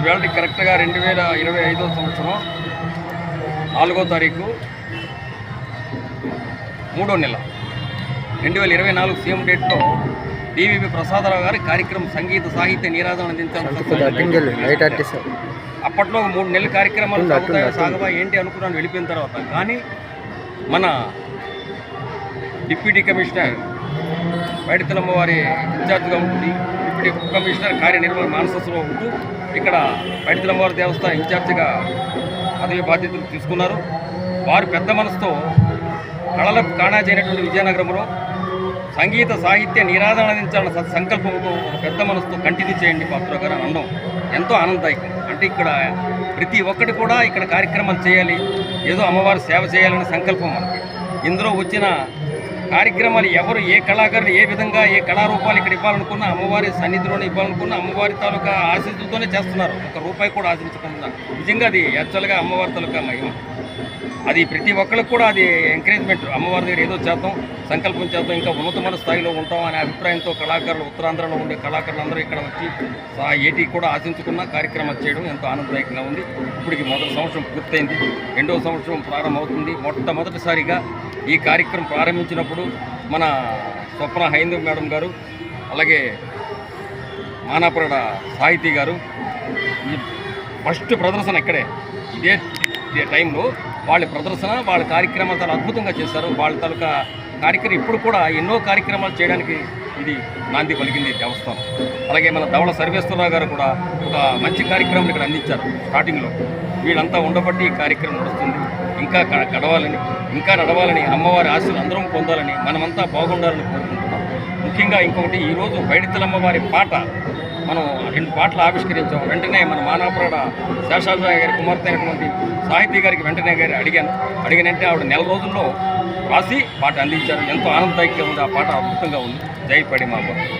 వేళకి కరెక్ట్గా 2025 సంవత్సరం 4వ తారీఖు 3వ నెల 2024 సీఎం డేట్లో డివివి ప్రసాదరావు గారి కార్యక్రమం సంగీత సాహిత్య నీరాజన అందించాలి. అప్పట్లో 3 నెలల కార్యక్రమాలు సాగుతా ఏంటి అనుకున్నాను వెళ్ళిపోయిన తర్వాత. కానీ మన డిప్యూటీ కమిషనర్ పైడితల్లమ్మ వారి ఇన్ఛార్జ్గా ఉంటుంది. డిప్యూటీ కమిషనర్ కార్యనిర్వహణ మానసస్సులో ఉంటూ ఇక్కడ పైడితల్లమ్మ వారి దేవస్థానం ఇన్ఛార్జిగా పదవి బాధ్యతలు తీసుకున్నారు. వారు పెద్ద మనసుతో కళలకు కాణాజైనటువంటి విజయనగరంలో సంగీత సాహిత్య నీరాజన అందించాలన్న సంకల్పంతో పెద్ద మనసుతో కంటిన్యూ చేయండి పాత్ర గారు అనడం ఎంతో ఆనందదాయకం. అంటే ఇక్కడ ప్రతి ఒక్కటి కూడా ఇక్కడ కార్యక్రమాలు చేయాలి, ఏదో అమ్మవారి సేవ చేయాలనే సంకల్పం మనకి. ఇందులో వచ్చిన కార్యక్రమాలు ఎవరు ఏ కళాకారులు ఏ విధంగా ఏ కళారూపాలు ఇక్కడ ఇవ్వాలనుకున్నా, అమ్మవారి సన్నిధిలోనే ఇవ్వాలనుకున్నా అమ్మవారి తాలూకా ఆశీస్సులతోనే చేస్తున్నారు. ఒక రూపాయి కూడా ఆశించకుండా. నిజంగా అది యాక్చువల్గా అమ్మవారి తాలూకా మహిమ. అది ప్రతి ఒక్కరికి కూడా అది ఎంకరేజ్మెంట్. అమ్మవారి దగ్గర ఏదో చేద్దాం, సంకల్పం చేద్దాం, ఇంకా ఉన్నతమైన స్థాయిలో ఉంటాం అనే అభిప్రాయంతో కళాకారులు ఉత్తరాంధ్రలో ఉండే కళాకారులు అందరూ ఇక్కడ వచ్చి ఏటి కూడా ఆశించుకున్న కార్యక్రమాలు చేయడం ఎంతో ఆనందదాయకంగా ఉంది. ఇప్పటికి మొదటి సంవత్సరం పూర్తయింది, 2వ సంవత్సరం ప్రారంభమవుతుంది. మొట్టమొదటిసారిగా ఈ కార్యక్రమం ప్రారంభించినప్పుడు మన స్వప్న హైందవ్ మేడం గారు, అలాగే మానాపురడ సాహితీ గారు ఈ ఫస్ట్ ప్రదర్శన ఇక్కడే ఇదే టైంలో వాళ్ళ ప్రదర్శన వాళ్ళ కార్యక్రమాలు చాలా అద్భుతంగా చేశారు. వాళ్ళ తాలూకా కార్యక్రమం ఇప్పుడు కూడా ఎన్నో కార్యక్రమాలు చేయడానికి ఇది నాంది పలికింది దేవస్థానం. అలాగే మన ధవళ సర్వేశ్వరరావు గారు కూడా ఒక మంచి కార్యక్రమం ఇక్కడ అందించారు స్టార్టింగ్లో. వీళ్ళంతా ఉండబట్టి ఈ కార్యక్రమం నడుస్తుంది. ఇంకా గడవాలని, ఇంకా నడవాలని, అమ్మవారి ఆశీస్సులు అందరం పొందాలని, మనమంతా బాగుండాలని కోరుకుంటున్నాం. ముఖ్యంగా ఇంకొకటి, ఈరోజు పైడితల్లమ్మ వారి పాట మనం 2 పాటలు ఆవిష్కరించాం. వెంటనే మన మానాపురడ శేషాద్రి గారి కుమార్తె అయినటువంటి సాహితీ గారికి వెంటనే అడిగినంటే ఆవిడ 4 రోజుల్లో రాసి పాట అందించారు. ఎంతో ఆనందదాయకంగా ఉంది. ఆ పాట అద్భుతంగా ఉంది. జై పడి మాకు.